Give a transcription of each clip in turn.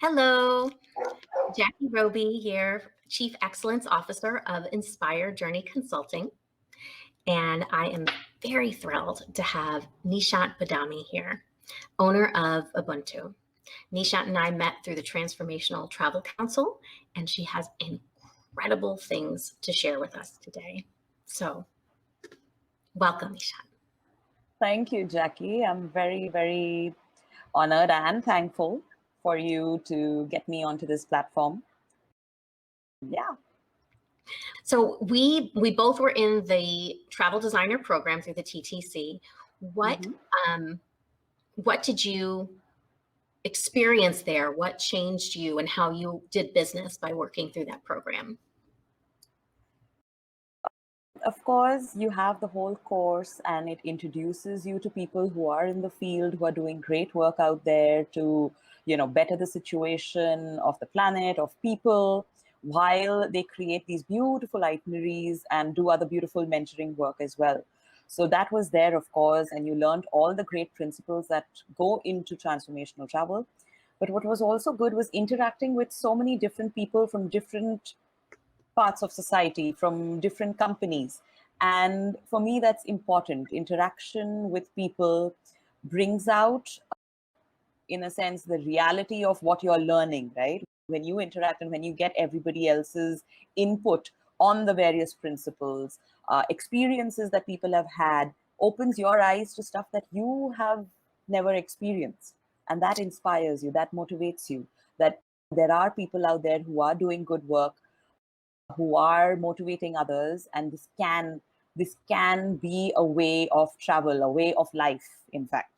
Hello, Jackie Roby here, Chief Excellence Officer of Inspire Journey Consulting. And I am very thrilled to have Nishant Badami here, owner of Ubuntu. Nishant and I met through the Transformational Travel Council, and she has incredible things to share with us today. So, welcome, Nishant. Thank you, Jackie. I'm very, very honored and thankful for you to get me onto this platform. Yeah. So we both were in the travel designer program through the TTC. What did you experience there? What changed you and how you did business by working through that program? Of course, you have the whole course and it introduces you to people who are in the field, who are doing great work out there to, better the situation of the planet, of people, while they create these beautiful itineraries and do other beautiful mentoring work as well. So that was there, of course, and you learned all the great principles that go into transformational travel. But what was also good was interacting with so many different people from different parts of society, from different companies. And for me, that's important. Interaction with people brings out, in a sense, the reality of what you're learning, right? When you interact and when you get everybody else's input on the various principles, experiences that people have had, opens your eyes to stuff that you have never experienced. And that inspires you, that motivates you, that there are people out there who are doing good work, who are motivating others, and this can be a way of travel, a way of life, in fact.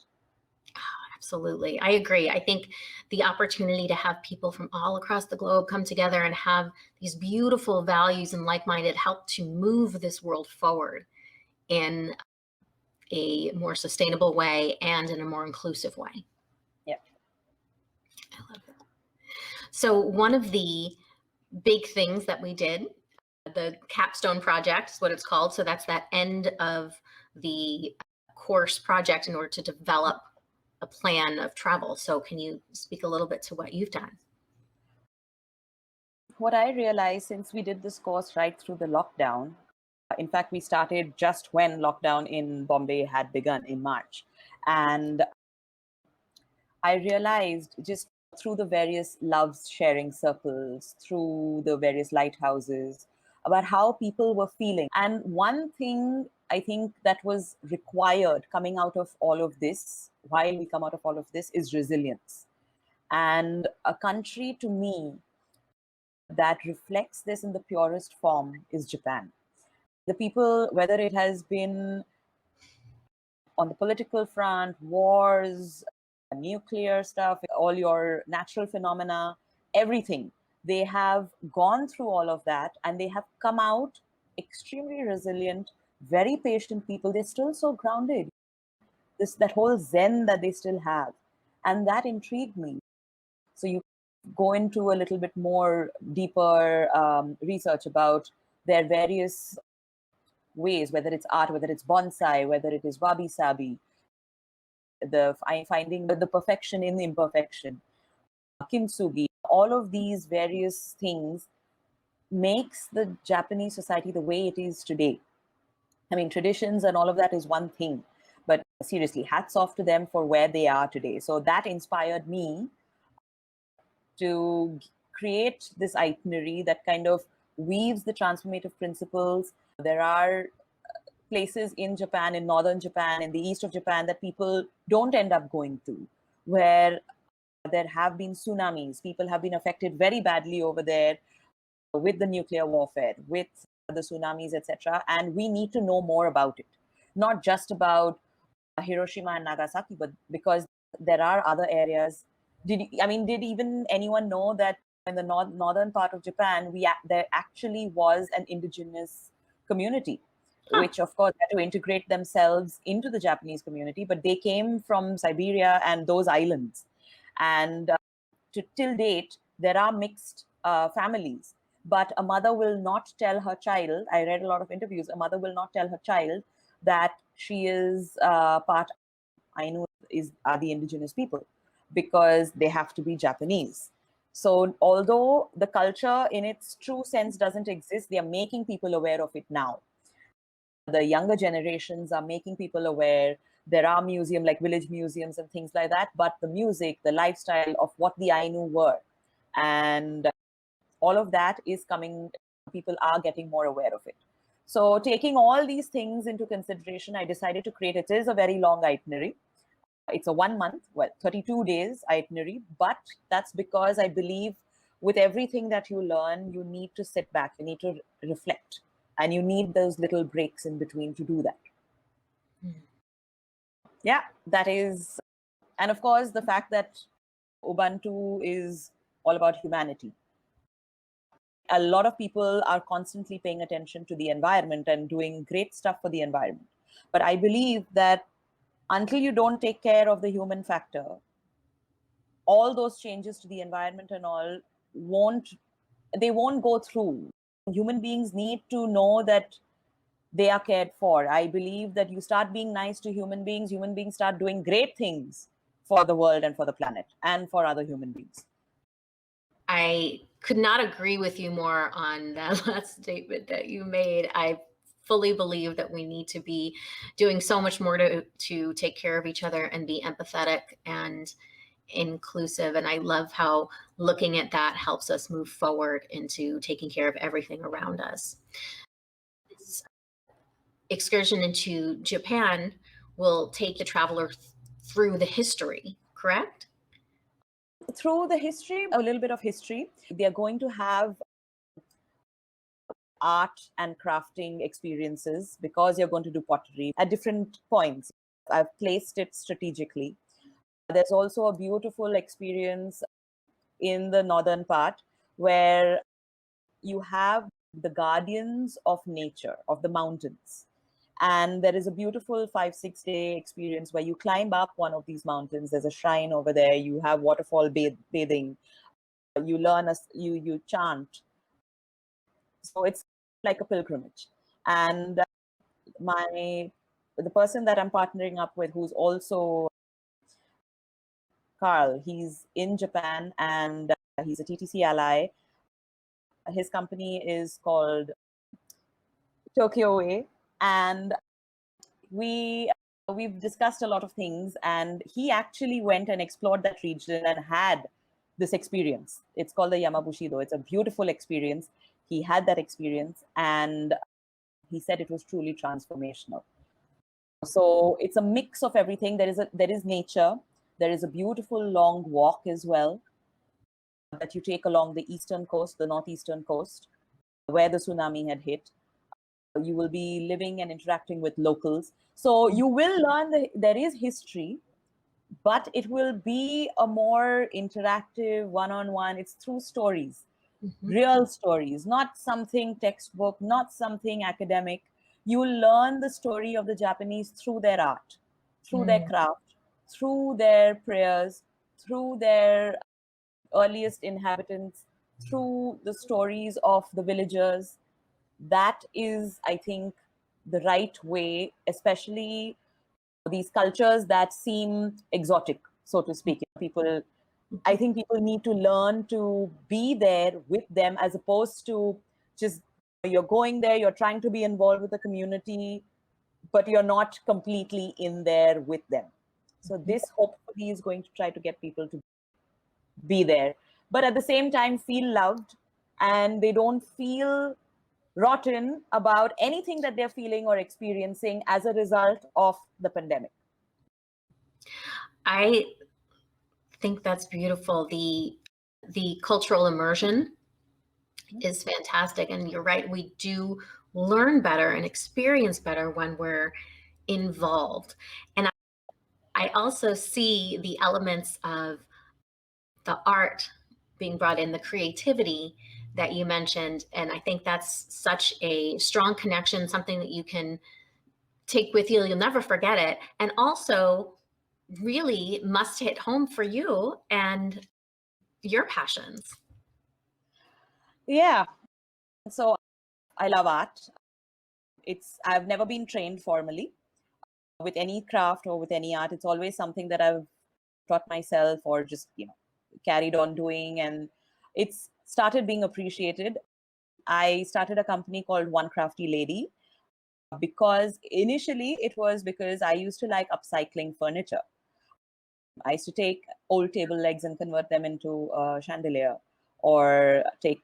Absolutely. I agree. I think the opportunity to have people from all across the globe come together and have these beautiful values and like-minded help to move this world forward in a more sustainable way and in a more inclusive way. Yeah. I love that. So one of the big things that we did, the capstone project is what it's called. So that's that end of the course project in order to develop a plan of travel. So can you speak a little bit to what you've done? What I realized, since we did this course right through the lockdown, in fact, we started just when lockdown in Bombay had begun in March. And I realized, just through the various love sharing circles, through the various lighthouses, about how people were feeling. And one thing I think that was required coming out of all of this, while we come out of all of this, is resilience. And a country, to me, that reflects this in the purest form is Japan. The people, whether it has been on the political front, wars, nuclear stuff, all your natural phenomena, everything. They have gone through all of that and they have come out extremely resilient, very patient people. They're still so grounded. That whole zen that they still have. And that intrigued me. So you go into a little bit more deeper research about their various ways, whether it's art, whether it's bonsai, whether it is wabi sabi, finding the perfection in the imperfection, kintsugi, all of these various things makes the Japanese society the way it is today. I mean, traditions and all of that is one thing, but seriously, hats off to them for where they are today. So that inspired me to create this itinerary that kind of weaves the transformative principles. There are places in Japan, in northern Japan, in the east of Japan, that people don't end up going to, where there have been tsunamis. People have been affected very badly over there with the nuclear warfare, with the tsunamis, etc. And we need to know more about it, not just about Hiroshima and Nagasaki, but because there are other areas. Did even anyone know that in the northern part of Japan, there actually was an indigenous community, which of course had to integrate themselves into the Japanese community, but they came from Siberia and those islands. And till date, there are mixed families, but a mother will not tell her child, I read a lot of interviews, a mother will not tell her child that she is part Ainu are the indigenous people, because they have to be Japanese. So although the culture in its true sense doesn't exist, they are making people aware of it now. The younger generations are making people aware. There are museums like village museums and things like that, but the music, the lifestyle of what the Ainu were, and all of that is coming, people are getting more aware of it. So taking all these things into consideration, I decided to create, it is a very long itinerary. It's a 1 month, well, 32 days itinerary, but that's because I believe with everything that you learn, you need to sit back, you need to reflect, and you need those little breaks in between to do that. Yeah, that is, and of course, the fact that Ubuntu is all about humanity. A lot of people are constantly paying attention to the environment and doing great stuff for the environment. But I believe that until you don't take care of the human factor, all those changes to the environment and all won't go through. Human beings need to know that they are cared for. I believe that you start being nice to human beings start doing great things for the world and for the planet and for other human beings. I could not agree with you more on that last statement that you made. I fully believe that we need to be doing so much more to take care of each other and be empathetic and inclusive. And I love how looking at that helps us move forward into taking care of everything around us. This excursion into Japan will take the traveler through the history, correct? Through the history, a little bit of history. They are going to have art and crafting experiences because you're going to do pottery at different points. I've placed it strategically. There's also a beautiful experience in the northern part where you have the guardians of nature, of the mountains. And there is a beautiful 5-6 day experience where you climb up one of these mountains. There's a shrine over there. You have waterfall bathing. You learn, you chant. So it's like a pilgrimage. And the person that I'm partnering up with, who's also Carl, he's in Japan and he's a TTC ally. His company is called Tokyo Way, and we've discussed a lot of things, and he actually went and explored that region and had this experience. It's called the Yamabushido. It's a beautiful experience. He had that experience and he said it was truly transformational. So it's a mix of everything. There is nature. There is a beautiful long walk as well that you take along the eastern coast, the northeastern coast, where the tsunami had hit. You will be living and interacting with locals. So you will learn that there is history, but it will be a more interactive, one-on-one. It's through stories, real stories, not something textbook, not something academic. You will learn the story of the Japanese through their art, through their craft, through their prayers, through their earliest inhabitants, through the stories of the villagers. That is, I think, the right way, especially these cultures that seem exotic, so to speak. I think people need to learn to be there with them as opposed to just you're going there, you're trying to be involved with the community, but you're not completely in there with them. So this hopefully is going to try to get people to be there, but at the same time feel loved, and they don't feel rotten about anything that they're feeling or experiencing as a result of the pandemic. I think that's beautiful. The cultural immersion is fantastic. And you're right, we do learn better and experience better when we're involved. And I also see the elements of the art being brought in, the creativity that you mentioned. And I think that's such a strong connection, something that you can take with you. You'll never forget it. And also really must hit home for you and your passions. Yeah. So I love art. I've never been trained formally with any craft or with any art. It's always something that I've taught myself or just, carried on doing. And it's started being appreciated. I started a company called One Crafty Lady because initially it was because I used to like upcycling furniture. I used to take old table legs and convert them into a chandelier, or take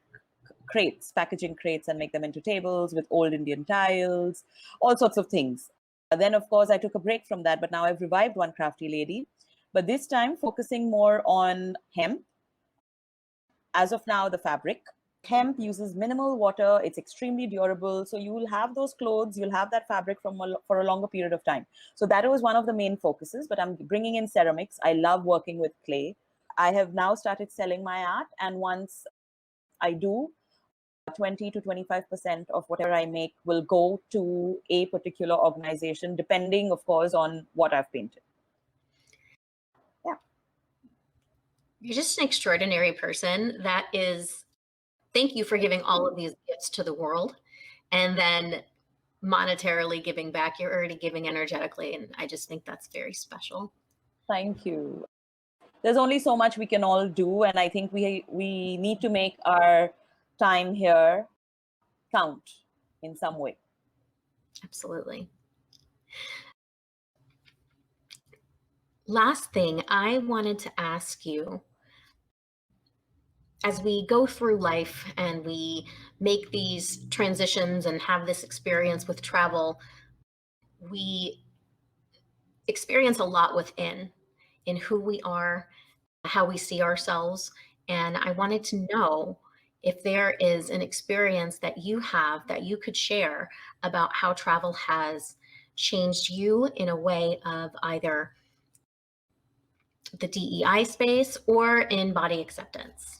crates, packaging crates, and make them into tables with old Indian tiles, all sorts of things. Then, of course, I took a break from that, but now I've revived One Crafty Lady, but this time focusing more on hemp. As of now, the fabric. Hemp uses minimal water. It's extremely durable. So you will have those clothes, you'll have that fabric for a longer period of time. So that was one of the main focuses, but I'm bringing in ceramics. I love working with clay. I have now started selling my art. And once I do, 20 to 25% of whatever I make will go to a particular organization, depending, of course, on what I've painted. Yeah. You're just an extraordinary person. Thank you for giving all of these gifts to the world and then monetarily giving back. You're already giving energetically. And I just think that's very special. Thank you. There's only so much we can all do. And I think we need to make our time here count in some way. Absolutely. Last thing I wanted to ask you, as we go through life and we make these transitions and have this experience with travel, we experience a lot within in who we are, how we see ourselves. And I wanted to know if there is an experience that you have that you could share about how travel has changed you in a way of either the DEI space or in body acceptance.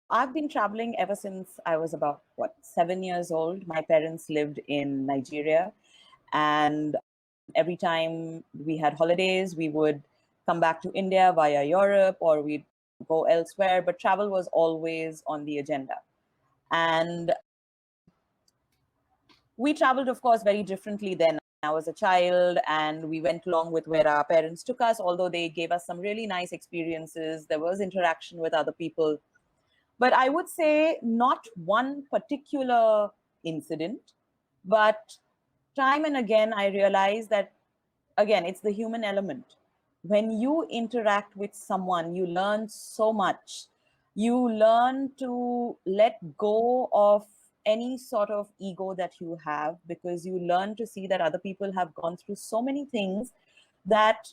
I've been traveling ever since I was about, 7 years old. My parents lived in Nigeria, and every time we had holidays, we would come back to India via Europe, or we'd go elsewhere, but travel was always on the agenda. And we traveled, of course, very differently then. I was a child, and we went along with where our parents took us, although they gave us some really nice experiences. There was interaction with other people. But I would say not one particular incident, but time and again, I realized that, again, it's the human element. When you interact with someone, you learn so much. You learn to let go of any sort of ego that you have, because you learn to see that other people have gone through so many things that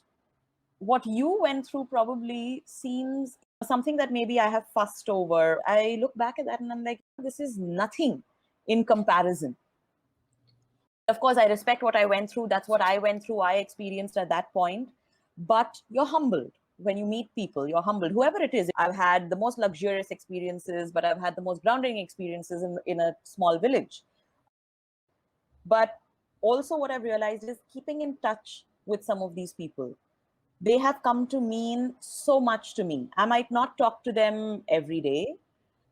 what you went through probably seems something that maybe I have fussed over. I look back at that and I'm like, this is nothing in comparison. Of course, I respect what I went through. That's what I went through. I experienced at that point. But you're humbled when you meet people. You're humbled, whoever it is. I've had the most luxurious experiences, but I've had the most grounding experiences in a small village. But also what I've realized is keeping in touch with some of these people. They have come to mean so much to me. I might not talk to them every day.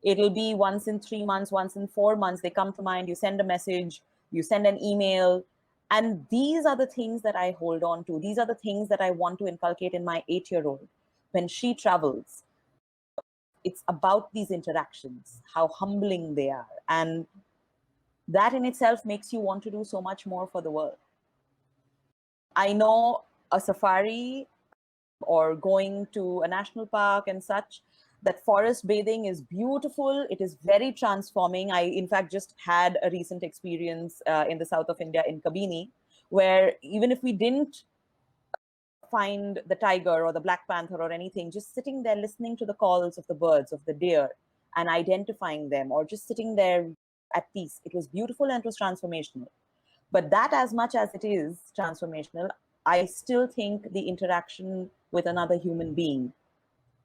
It'll be once in 3 months, once in 4 months. They come to mind, you send a message, you send an email. And these are the things that I hold on to. These are the things that I want to inculcate in my 8-year-old when she travels. It's about these interactions, how humbling they are. And that in itself makes you want to do so much more for the world. I know a safari or going to a national park and such, that forest bathing is beautiful. It is very transforming. I, in fact, just had a recent experience in the south of India in Kabini, where even if we didn't find the tiger or the black panther or anything, just sitting there listening to the calls of the birds, of the deer, and identifying them, or just sitting there at peace. It was beautiful and it was transformational. But that, as much as it is transformational, I still think the interaction with another human being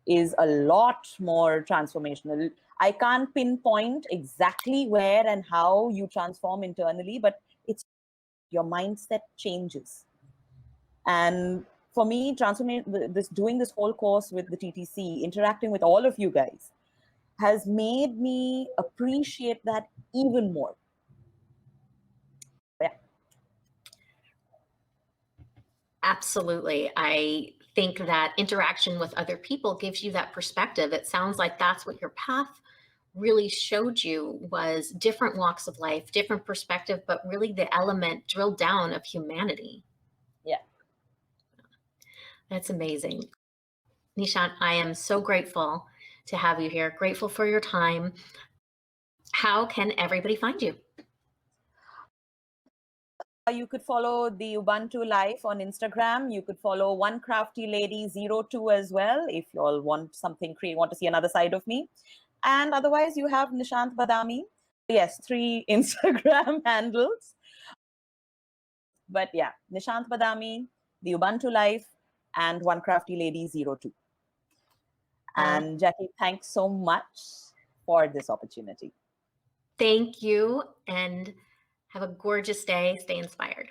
is a lot more transformational. I can't pinpoint exactly where and how you transform internally, but it's your mindset changes. And for me, doing this whole course with the TTC, interacting with all of you guys, has made me appreciate that even more. Yeah. Absolutely. I think that interaction with other people gives you that perspective. It sounds like that's what your path really showed you, was different walks of life, different perspective, but really the element drilled down of humanity. Yeah. That's amazing. Nishant, I am so grateful to have you here, grateful for your time. How can everybody find you? You could follow the Ubuntu Life on Instagram. You could follow One Crafty Lady 02 as well, if you all want something, want to see another side of me. And otherwise, you have Nishant Badami. Yes, 3 Instagram handles. But yeah, Nishant Badami, the Ubuntu Life, and One Crafty Lady 02. And Jackie, thanks so much for this opportunity. Thank you, and have a gorgeous day. Stay inspired.